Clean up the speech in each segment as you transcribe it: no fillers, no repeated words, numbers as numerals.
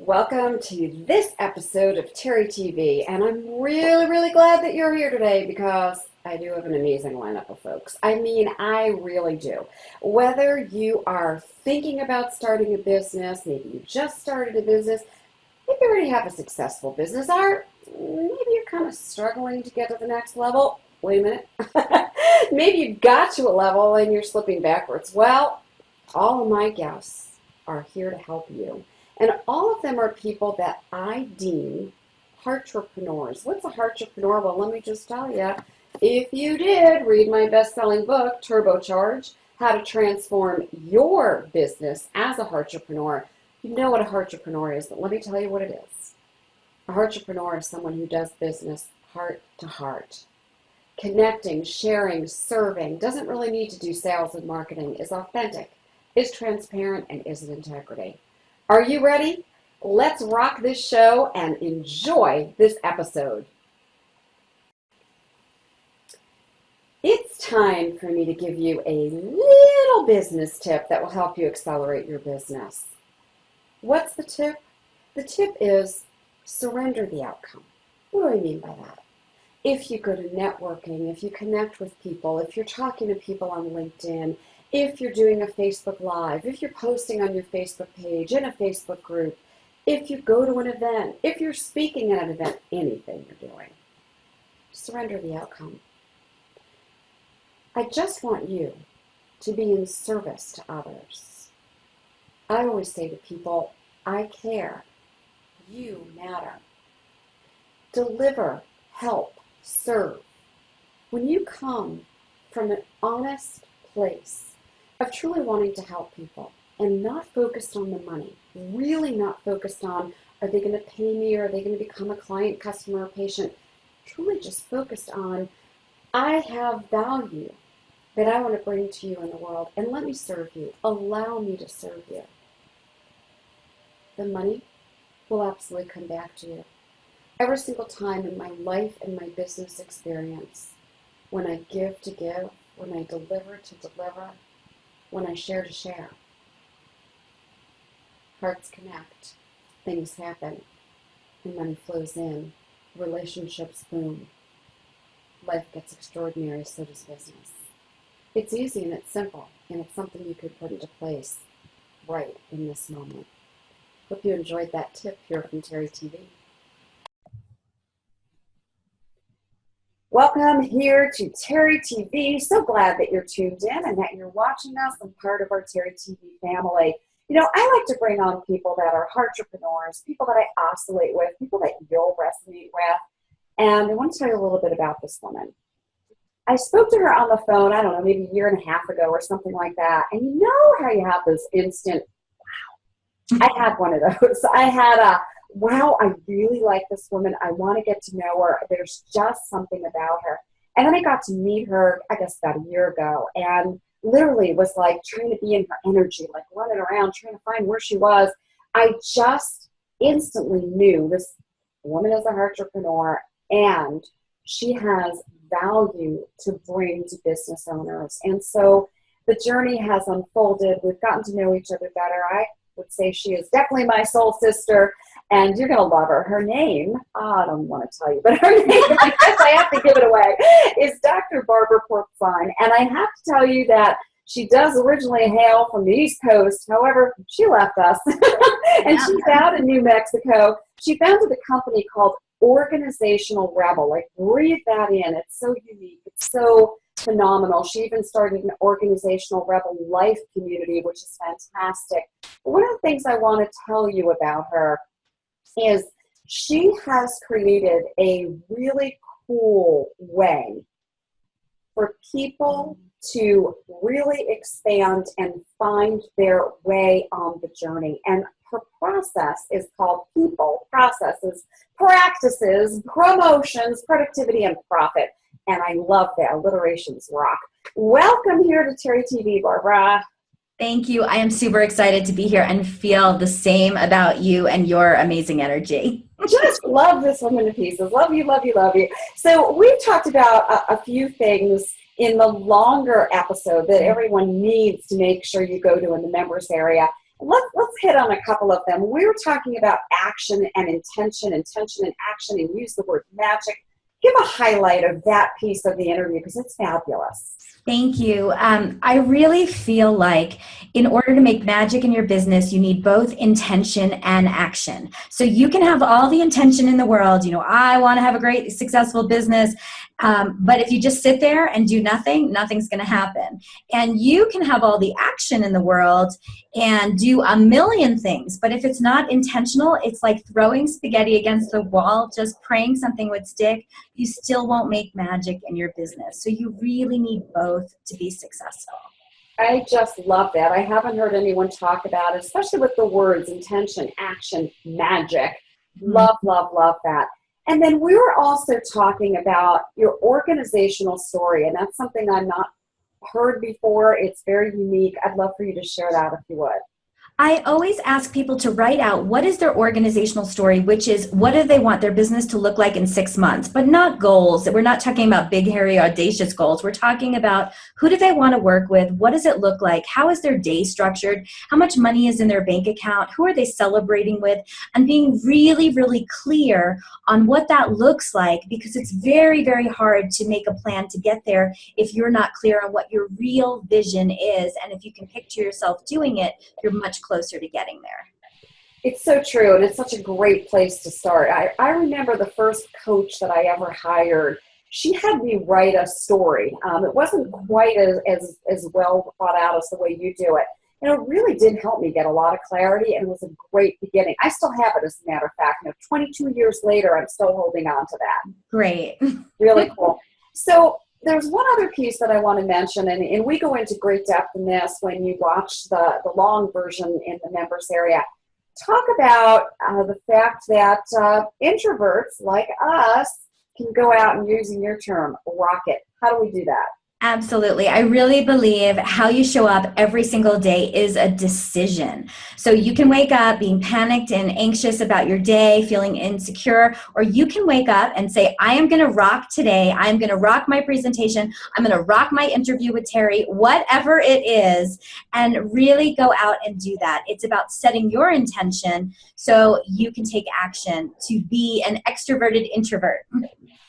Welcome to this episode of Terry TV, and I'm really glad that you're here today because I do have an amazing lineup of folks. I really do. Whether you are thinking about starting a business, maybe you just started a business, maybe you already have a successful business, or maybe you're kind of struggling to get to the next level. Wait a minute. Maybe you got to a level and you're slipping backwards. Well, all of my guests are here to help you. And all of them are people that I deem heartrepreneurs. What's a heartrepreneur? Well, let me just tell you. If you did read my best-selling book, Turbocharge, How to Transform Your Business as a Heartrepreneur, you know what a heartrepreneur is, but let me tell you what it is. A heartrepreneur is someone who does business heart to heart. Connecting, sharing, serving, doesn't really need to do sales and marketing, is authentic, is transparent, and is in integrity. Are you ready? Let's rock this show and enjoy this episode. It's time for me to give you a little business tip that will help you accelerate your business. What's the tip? The tip is surrender the outcome. What do I mean by that? If you go to networking, if you connect with people, if you're talking to people on LinkedIn, if you're doing a Facebook Live, if you're posting on your Facebook page, in a Facebook group, if you go to an event, if you're speaking at an event, anything you're doing, surrender the outcome. I just want you to be in service to others. I always say to people, I care. You matter. Deliver, help, serve. When you come from an honest place of truly wanting to help people and not focused on the money, really not focused on, are they going to pay me or are they going to become a client, customer, or patient, truly just focused on, I have value that I want to bring to you in the world, and let me serve you. Allow me to serve you. The money will absolutely come back to you. Every single time in my life and my business experience, when I give to give, when I deliver to deliver, when I share to share, hearts connect, things happen, and money flows in, relationships boom, life gets extraordinary, so does business. It's easy and it's simple, and it's something you could put into place right in this moment. Hope you enjoyed that tip here from Terry TV. Welcome here to Terry TV. So glad that you're tuned in and that you're watching us and part of our Terry TV family. You know, I like to bring on people that are heartrepreneurs, people that I oscillate with, people that you'll resonate with. And I want to tell you a little bit about this woman. I spoke to her on the phone, I don't know, maybe a year and a half ago or something like that. And you know how you have this instant, wow. I had one of those. I had a, wow, I really like this woman. I want to get to know her. There's just something about her. And then I got to meet her, I guess about a year ago, and literally was like trying to be in her energy, like running around, trying to find where she was. I just instantly knew this woman is a heartrepreneur, and she has value to bring to business owners. And so the journey has unfolded. We've gotten to know each other better. I would say she is definitely my soul sister, and you're going to love her. Her name, I don't want to tell you, but her name, I guess I have to give it away, is Dr. Barbara Porcine. And I have to tell you that she does originally hail from the East Coast. However, she left us, and she's out in New Mexico. She founded a company called Organizational Rebel. Like, breathe that in. It's so unique. It's so phenomenal. She even started an Organizational Rebel Life community, which is fantastic. But one of the things I want to tell you about her is she has created a really cool way for people to really expand and find their way on the journey. And her process is called People, Processes, Practices, Promotions, Productivity, and Profit. And I love that. Alliterations rock. Welcome here to Terry TV, Barbara. Thank you. I am super excited to be here and feel the same about you and your amazing energy. Just love this woman to pieces. Love you, love you, love you. So we've talked about a few things in the longer episode that everyone needs to make sure you go to in the members area. Let's hit on a couple of them. We were talking about action and intention and action, and use the word magic. Give a highlight of that piece of the interview because it's fabulous. Thank you. I really feel like in order to make magic in your business, you need both intention and action. So you can have all the intention in the world, I want to have a great, successful business. But if you just sit there and do nothing, nothing's going to happen. And you can have all the action in the world and do a million things. But if it's not intentional, it's like throwing spaghetti against the wall, just praying something would stick. You still won't make magic in your business. So you really need both to be successful. I just love that. I haven't heard anyone talk about it, especially with the words intention, action, magic. Love, love, love that. And then we were also talking about your organizational story, and that's something I've not heard before. It's very unique. I'd love for you to share that if you would. I always ask people to write out what is their organizational story, which is what do they want their business to look like in 6 months, but not goals. We're not talking about big, hairy, audacious goals. We're talking about who do they want to work with? What does it look like? How is their day structured? How much money is in their bank account? Who are they celebrating with? And being really, really clear on what that looks like, because it's very, very hard to make a plan to get there if you're not clear on what your real vision is. And if you can picture yourself doing it, you're much closer to getting there. It's so true, and it's such a great place to start. I remember the first coach that I ever hired, she had me write a story. It wasn't quite as well thought out as the way you do it. And it really did help me get a lot of clarity, and it was a great beginning. I still have it, as a matter of fact. 22 years later, I'm still holding on to that. Great. Really cool. So there's one other piece that I want to mention, and we go into great depth in this when you watch the long version in the members area. Talk about the fact that introverts like us can go out and, using your term, rock it. How do we do that? Absolutely. I really believe how you show up every single day is a decision. So you can wake up being panicked and anxious about your day, feeling insecure, or you can wake up and say, I am going to rock today. I'm going to rock my presentation. I'm going to rock my interview with Terry, whatever it is, and really go out and do that. It's about setting your intention so you can take action to be an extroverted introvert.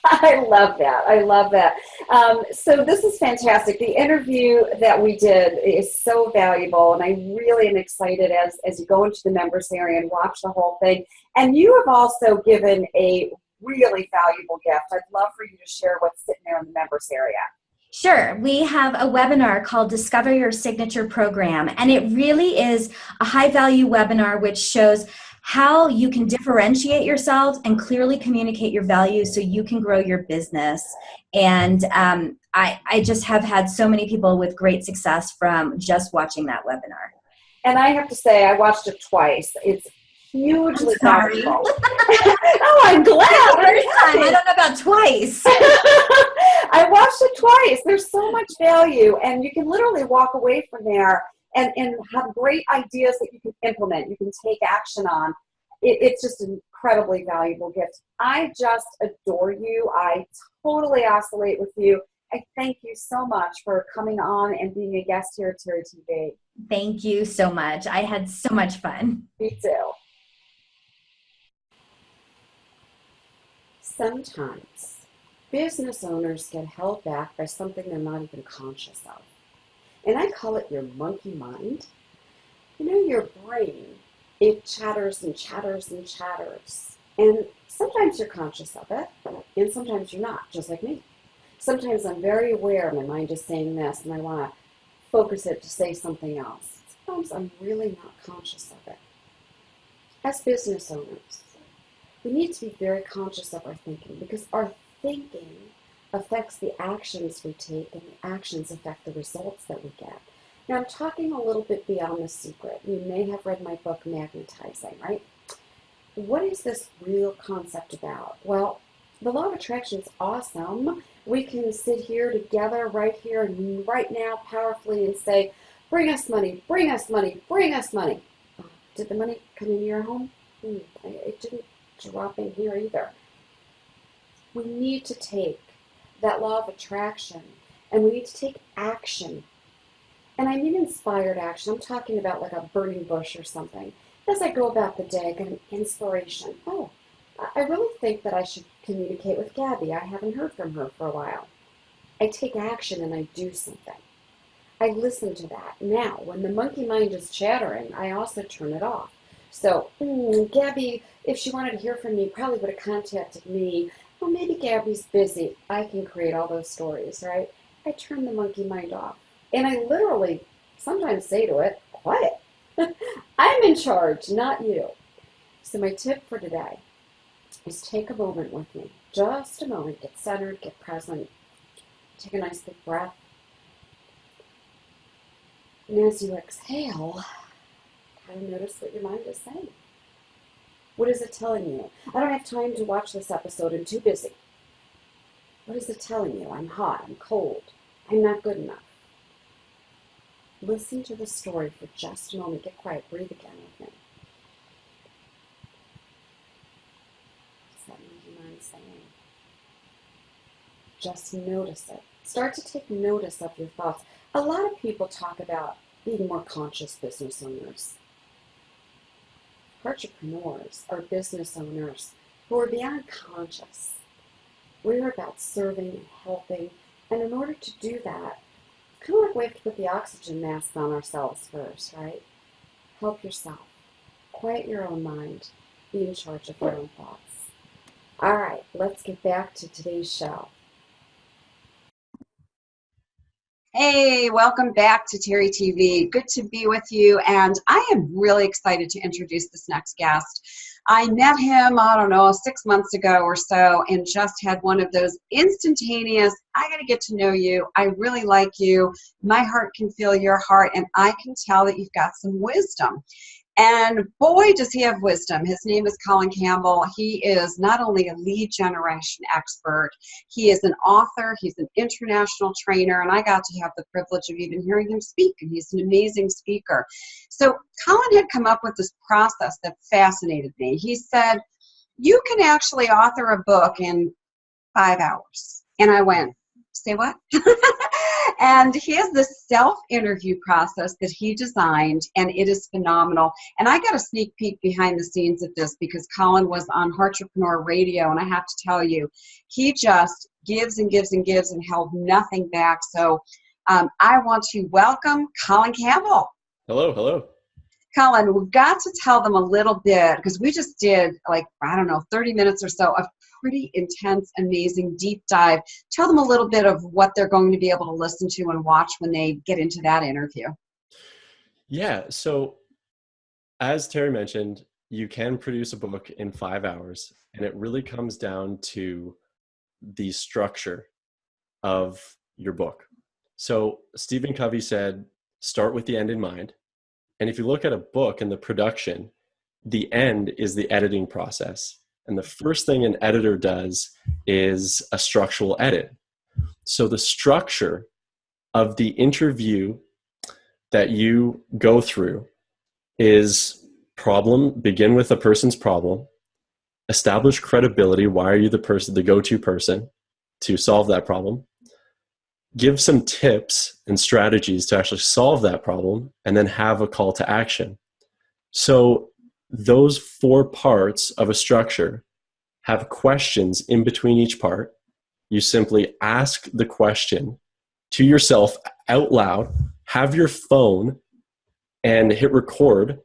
I love that. I love that. So this is fantastic. The interview that we did is so valuable, and I really am excited as you go into the members area and watch the whole thing. And you have also given a really valuable gift. I'd love for you to share what's sitting there in the members area. Sure. We have a webinar called Discover Your Signature Program, and it really is a high-value webinar which shows how you can differentiate yourself and clearly communicate your values so you can grow your business. And I just have had so many people with great success from just watching that webinar. And I have to say, I watched it twice. It's hugely valuable. Oh, I'm glad. First time. I don't know about twice. I watched it twice. There's so much value, and you can literally walk away from there and have great ideas that you can implement, you can take action on. It's just an incredibly valuable gift. I just adore you. I totally oscillate with you. I thank you so much for coming on and being a guest here at Terry TV. Thank you so much. I had so much fun. Me too. Sometimes business owners get held back by something they're not even conscious of. And I call it your monkey mind. Your brain, it chatters and chatters and chatters. And sometimes you're conscious of it, and sometimes you're not, just like me. Sometimes I'm very aware my mind is saying this, and I want to focus it to say something else. Sometimes I'm really not conscious of it. As business owners, we need to be very conscious of our thinking, because our thinking affects the actions we take, and the actions affect the results that we get. Now, I'm talking a little bit beyond the secret. You may have read my book, Magnetizing, right? What is this real concept about? Well, the law of attraction is awesome. We can sit here together right here and right now powerfully and say, bring us money, bring us money, bring us money. Did the money come into your home? It didn't drop in here either. We need to take that law of attraction and we need to take action. And I mean inspired action. I'm talking about like a burning bush or something. As I go about the day, I get an inspiration. Oh, I really think that I should communicate with Gabby. I haven't heard from her for a while. I take action and I do something. I listen to that. Now, when the monkey mind is chattering, I also turn it off. So, Gabby, if she wanted to hear from me, probably would have contacted me. Well, maybe Gabby's busy. I can create all those stories, right? I turn the monkey mind off. And I literally sometimes say to it, quiet. I'm in charge, not you. So my tip for today is take a moment with me. Just a moment. Get centered, get present. Take a nice big breath. And as you exhale, kind of notice what your mind is saying. What is it telling you? I don't have time to watch this episode. I'm too busy. What is it telling you? I'm hot. I'm cold. I'm not good enough. Listen to the story for just a moment. Get quiet. Breathe again with me. What's that monkey mind saying? Just notice it. Start to take notice of your thoughts. A lot of people talk about being more conscious business owners. Entrepreneurs are business owners who are beyond conscious. We're about serving and helping, and in order to do that, it's kind of like we have to put the oxygen mask on ourselves first, right? Help yourself. Quiet your own mind. Be in charge of your own thoughts. All right, let's get back to today's show. Hey, welcome back to Terry TV. Good to be with you, and I am really excited to introduce this next guest. I met him, 6 months ago or so, and just had one of those instantaneous, I got to get to know you, I really like you, my heart can feel your heart, and I can tell that you've got some wisdom. And boy, does he have wisdom. His name is Colin Campbell. He is not only a lead generation expert, he is an author, he's an international trainer, and I got to have the privilege of even hearing him speak, and he's an amazing speaker. So Colin had come up with this process that fascinated me. He said, you can actually author a book in 5 hours. And I went, say what? And he has this self-interview process that he designed, and it is phenomenal. And I got a sneak peek behind the scenes of this because Colin was on Entrepreneur Radio, and I have to tell you, he just gives and gives and gives and held nothing back. So I want to welcome Colin Campbell. Hello, hello. Colin, we've got to tell them a little bit, because we just did 30 minutes or so of pretty intense, amazing, deep dive. Tell them a little bit of what they're going to be able to listen to and watch when they get into that interview. Yeah, so as Terry mentioned, you can produce a book in 5 hours, and it really comes down to the structure of your book. So Stephen Covey said, start with the end in mind. And if you look at a book and the production, the end is the editing process. And the first thing an editor does is a structural edit. So the structure of the interview that you go through is begin with a person's problem, establish credibility. Why are you the go-to person to solve that problem? Give some tips and strategies to actually solve that problem, and then have a call to action. So those 4 parts of a structure have questions in between each part. You simply ask the question to yourself out loud, have your phone and hit record,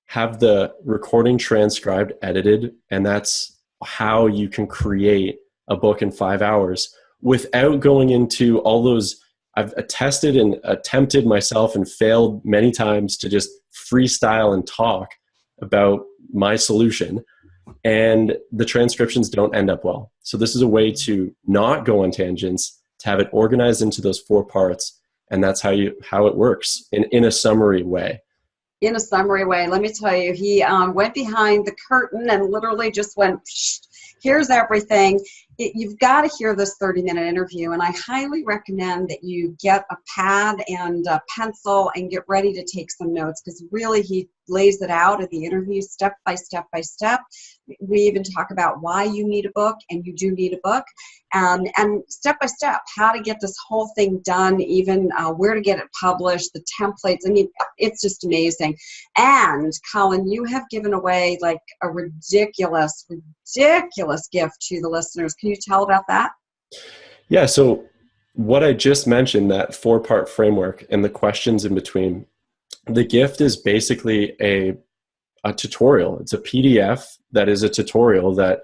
have the recording transcribed, edited, and that's how you can create a book in 5 hours without going into all those. I've tested and attempted myself and failed many times to just freestyle and talk about my solution, and the transcriptions don't end up well. So this is a way to not go on tangents, to have it organized into those 4 parts, and that's how it works in a summary way. In a summary way, let me tell you, he went behind the curtain and literally just went, here's everything. You've got to hear this 30-minute interview, and I highly recommend that you get a pad and a pencil and get ready to take some notes, because really he lays it out in the interview step by step by step. We even talk about why you need a book, and you do need a book, and step by step how to get this whole thing done, even where to get it published, the templates. I mean, it's just amazing. And Colin, you have given away like a ridiculous gift to the listeners. Can you tell about that? Yeah, so what I just mentioned, that 4-part framework and the questions in between, the gift is basically a tutorial. It's a PDF that is a tutorial that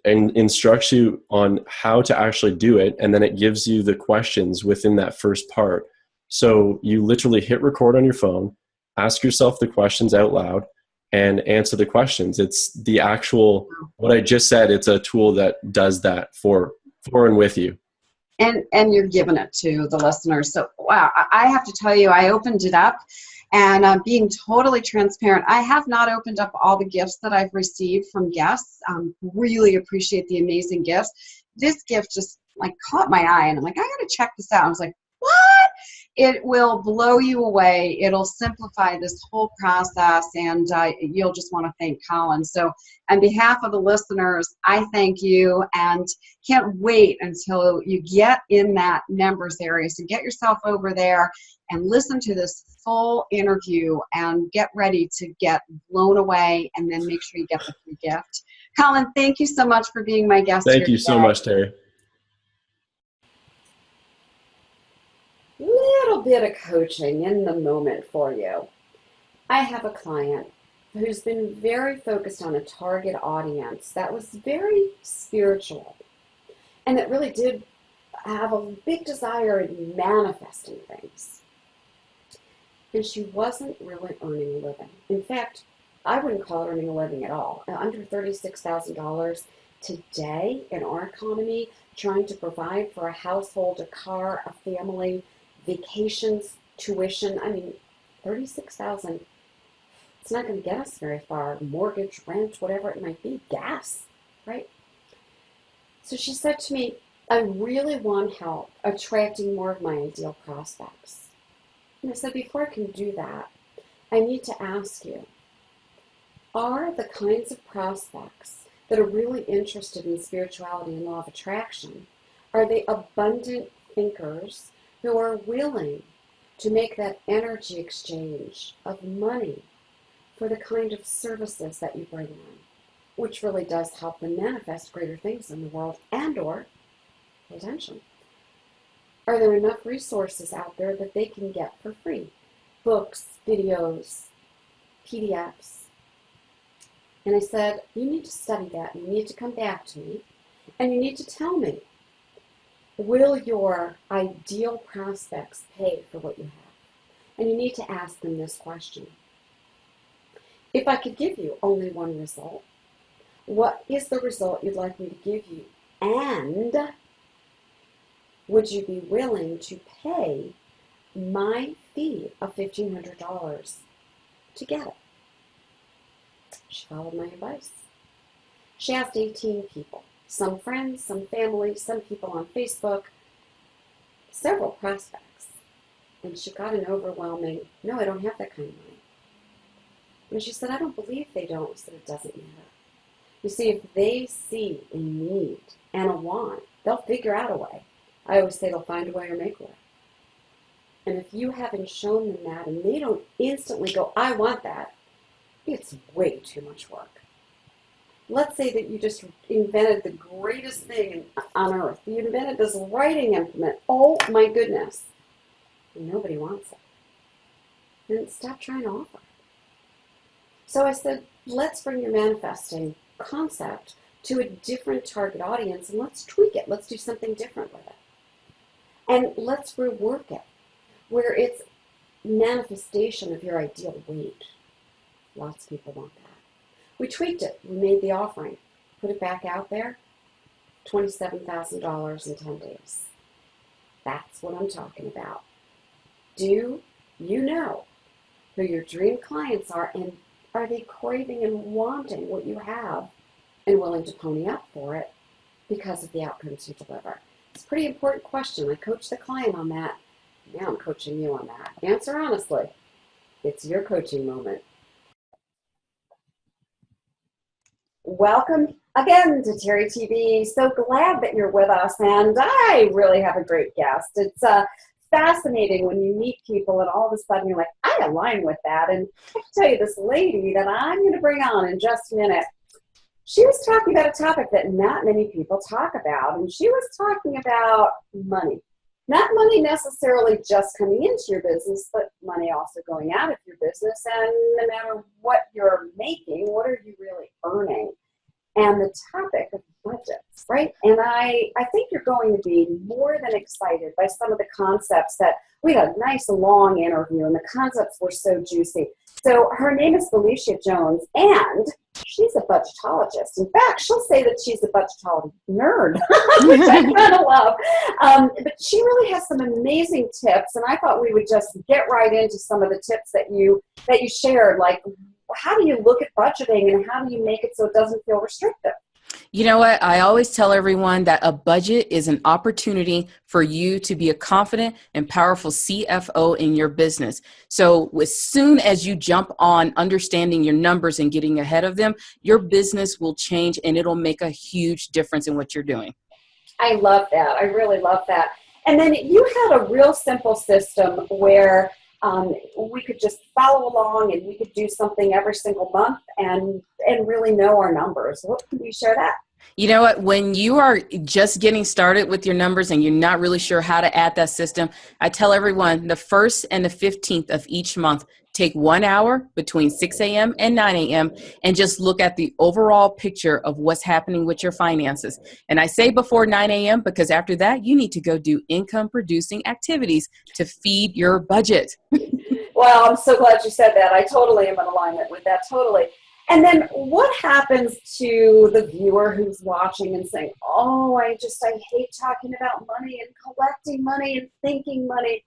instructs you on how to actually do it, and then it gives you the questions within that first part. So you literally hit record on your phone, ask yourself the questions out loud, and answer the questions. It's the actual, what I just said, it's a tool that does that for and with you. And you're giving it to the listeners. So, wow, I have to tell you, I opened it up, and being totally transparent, I have not opened up all the gifts that I've received from guests. Really appreciate the amazing gifts. This gift just like caught my eye, and I'm like, I got to check this out. I was like, what? It will blow you away. It'll simplify this whole process, and you'll just want to thank Colin. So on behalf of the listeners, I thank you, and can't wait until you get in that members area. So get yourself over there and listen to this full interview and get ready to get blown away, and then make sure you get the free gift. Colin, thank you so much for being my guest here Thank you so much, Terry. Little bit of coaching in the moment for you. I have a client who's been very focused on a target audience that was very spiritual, and that really did have a big desire in manifesting things. And she wasn't really earning a living. In fact, I wouldn't call it earning a living at all. Under $36,000 today in our economy, trying to provide for a household, a car, a family, vacations, tuition. I mean, $36,000. It's not going to get us very far. Mortgage, rent, whatever it might be, gas, right? So she said to me, I really want help attracting more of my ideal prospects. And I said, before I can do that, I need to ask you, are the kinds of prospects that are really interested in spirituality and law of attraction, are they abundant thinkers who are willing to make that energy exchange of money for the kind of services that you bring in, which really does help them manifest greater things in the world, and or, pay attention, are there enough resources out there that they can get for free? Books, videos, PDFs. And I said, you need to study that. You need to come back to me, and you need to tell me, will your ideal prospects pay for what you have? And you need to ask them this question. If I could give you only one result, what is the result you'd like me to give you? And would you be willing to pay my fee of $1,500 to get it? She followed my advice. She asked 18 people. Some friends, some family, some people on Facebook, several prospects. And she got an overwhelming, no, I don't have that kind of money. And she said, I don't believe they don't. I said, it doesn't matter. You see, if they see a need and a want, they'll figure out a way. I always say they'll find a way or make a way. And if you haven't shown them that and they don't instantly go, I want that, it's way too much work. Let's say that you just invented the greatest thing on earth. You invented this writing implement. Oh my goodness. And nobody wants it. Then stop trying to offer it. So I said, let's bring your manifesting concept to a different target audience, and let's tweak it. Let's do something different with it. And let's rework it where it's manifestation of your ideal weight. Lots of people want that. We tweaked it. We made the offering, put it back out there, $27,000 in 10 days. That's what I'm talking about. Do you know who your dream clients are, and are they craving and wanting what you have and willing to pony up for it because of the outcomes you deliver? It's a pretty important question. I coach the client on that. Now I'm coaching you on that. Answer honestly. It's your coaching moment. Welcome again to Terry TV. So glad that you're with us, and I really have a great guest. It's fascinating when you meet people and all of a sudden you're like, I align with that. And I can tell you, this lady that I'm going to bring on in just a minute, she was talking about a topic that not many people talk about, and she was talking about money. Not money necessarily just coming into your business, but money also going out of your business. And no matter what you're making, what are you really earning? And the topic of budgets, right? And I think you're going to be more than excited by some of the concepts that we had a nice long interview, and the concepts were so juicy. So her name is Felicia Jones, and she's a budgetologist. In fact, she'll say that she's a budgetology nerd, which I kind of love. But she really has some amazing tips, and I thought we would just get right into some of the tips that you shared, like how do you look at budgeting and how do you make it so it doesn't feel restrictive? You know what? I always tell everyone that a budget is an opportunity for you to be a confident and powerful CFO in your business. So as soon as you jump on understanding your numbers and getting ahead of them, your business will change and it'll make a huge difference in what you're doing. I love that. I really love that. And then you had a real simple system where we could just follow along and we could do something every single month and really know our numbers. What can you share that? You know what? When you are just getting started with your numbers and you're not really sure how to add that system, I tell everyone the 1st and the 15th of each month, take 1 hour between 6 a.m. and 9 a.m. and just look at the overall picture of what's happening with your finances. And I say before 9 a.m. because after that, you need to go do income producing activities to feed your budget. Well, I'm so glad you said that. I totally am in alignment with that, totally. And then what happens to the viewer who's watching and saying, oh, I hate talking about money and collecting money and thinking money.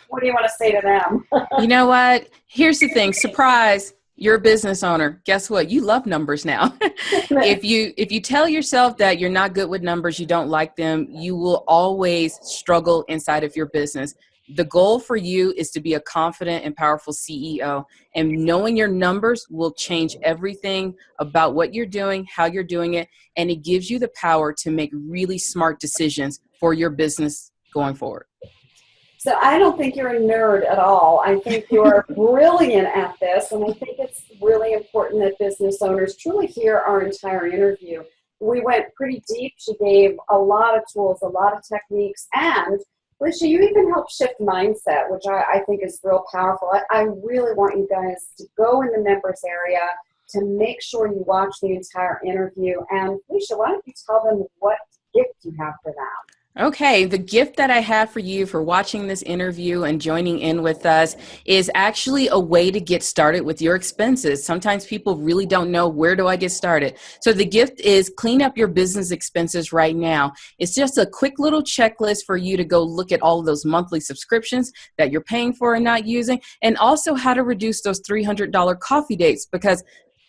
What do you want to say to them? You know what? Here's the thing. Surprise. You're a business owner. Guess what? You love numbers now. If you tell yourself that you're not good with numbers, you don't like them, you will always struggle inside of your business. The goal for you is to be a confident and powerful CEO, and knowing your numbers will change everything about what you're doing, how you're doing it, and it gives you the power to make really smart decisions for your business going forward. So I don't think you're a nerd at all. I think you're brilliant at this, and I think it's really important that business owners truly hear our entire interview. We went pretty deep. She gave a lot of tools, a lot of techniques, and Felicia, you even help shift mindset, which I think is real powerful. I really want you guys to go in the members area to make sure you watch the entire interview. And Felicia, why don't you tell them what gift you have for them? Okay, the gift that I have for you for watching this interview and joining in with us is actually a way to get started with your expenses. Sometimes people really don't know, where do I get started? So the gift is Clean Up Your Business Expenses Right Now. It's just a quick little checklist for you to go look at all of those monthly subscriptions that you're paying for and not using, and also how to reduce those $300 coffee dates, because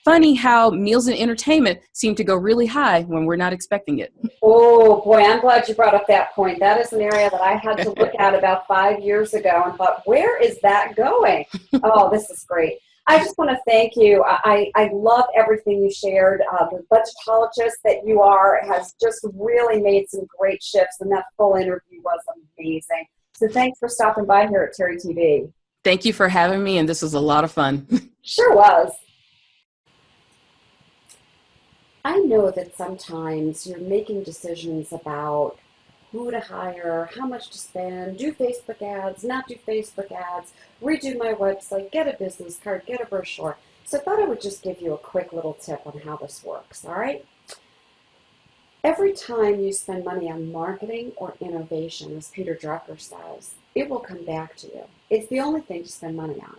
funny how meals and entertainment seem to go really high when we're not expecting it. Oh, boy, I'm glad you brought up that point. That is an area that I had to look at about 5 years ago and thought, where is that going? Oh, this is great. I just want to thank you. I love everything you shared. The budgetologist that you are has just really made some great shifts, and that full interview was amazing. So thanks for stopping by here at Terry TV. Thank you for having me, and this was a lot of fun. Sure was. I know that sometimes you're making decisions about who to hire, how much to spend, do Facebook ads, not do Facebook ads, redo my website, get a business card, get a brochure. So I thought I would just give you a quick little tip on how this works, all right? Every time you spend money on marketing or innovation, as Peter Drucker says, it will come back to you. It's the only thing to spend money on.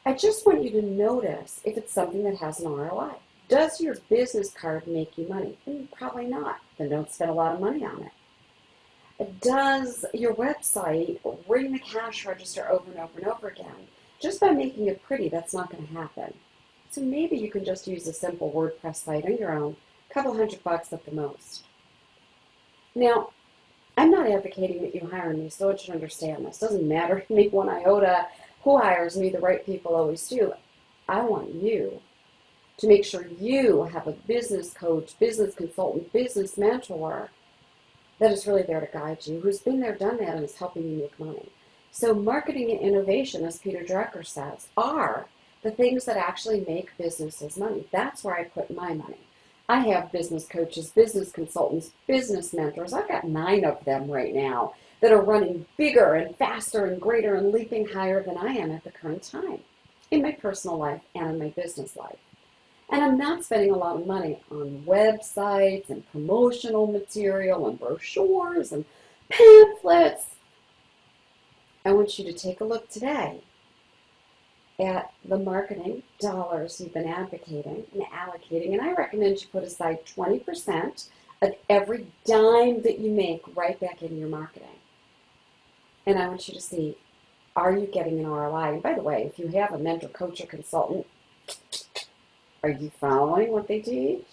I just want you to notice if it's something that has an ROI. Does your business card make you money? Probably not. Then don't spend a lot of money on it. Does your website ring the cash register over and over and over again? Just by making it pretty, that's not going to happen. So maybe you can just use a simple WordPress site on your own, a couple $100 at the most. Now, I'm not advocating that you hire me, so you should understand this. Doesn't matter to me 1 iota who hires me. The right people always do. I want you to make sure you have a business coach, business consultant, business mentor that is really there to guide you, who's been there, done that, and is helping you make money. So marketing and innovation, as Peter Drucker says, are the things that actually make businesses money. That's where I put my money. I have business coaches, business consultants, business mentors. I've got 9 of them right now that are running bigger and faster and greater and leaping higher than I am at the current time in my personal life and in my business life. And I'm not spending a lot of money on websites and promotional material and brochures and pamphlets. I want you to take a look today at the marketing dollars you've been advocating and allocating. And I recommend you put aside 20% of every dime that you make right back into your marketing. And I want you to see, are you getting an ROI? And by the way, if you have a mentor, coach, or consultant, are you following what they teach?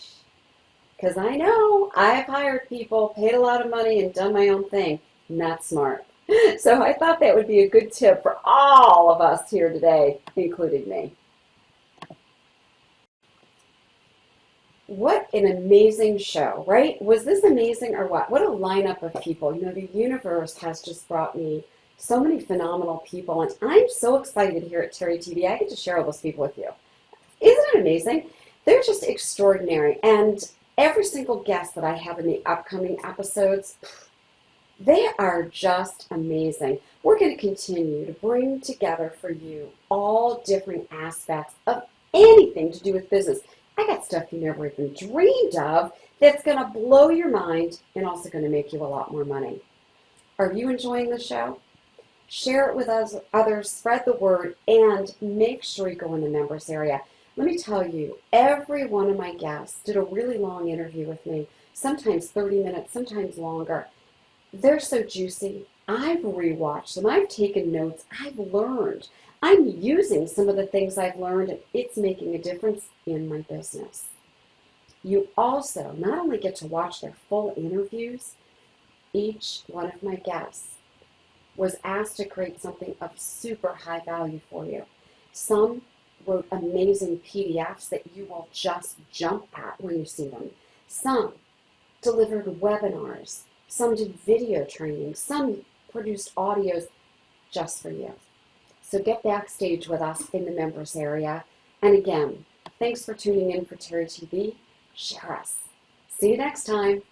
Because I know I've hired people, paid a lot of money, and done my own thing. Not smart. So I thought that would be a good tip for all of us here today, including me. What an amazing show, right? Was this amazing or what? What a lineup of people. You know, the universe has just brought me so many phenomenal people, and I'm so excited here at Terry TV. I get to share all those people with you. Isn't it amazing? They're just extraordinary. And every single guest that I have in the upcoming episodes, they are just amazing. We're going to continue to bring together for you all different aspects of anything to do with business. I got stuff you never even dreamed of that's going to blow your mind and also going to make you a lot more money. Are you enjoying the show? Share it with others, spread the word, and make sure you go in the members area. Let me tell you, every one of my guests did a really long interview with me, sometimes 30 minutes, sometimes longer. They're so juicy. I've rewatched them. I've taken notes. I've learned. I'm using some of the things I've learned, and it's making a difference in my business. You also not only get to watch their full interviews, each one of my guests was asked to create something of super high value for you. Some wrote amazing PDFs that you will just jump at when you see them. Some delivered webinars. Some did video training. Some produced audios just for you. So get backstage with us in the members area. And again, thanks for tuning in for Terry TV. Share us. See you next time.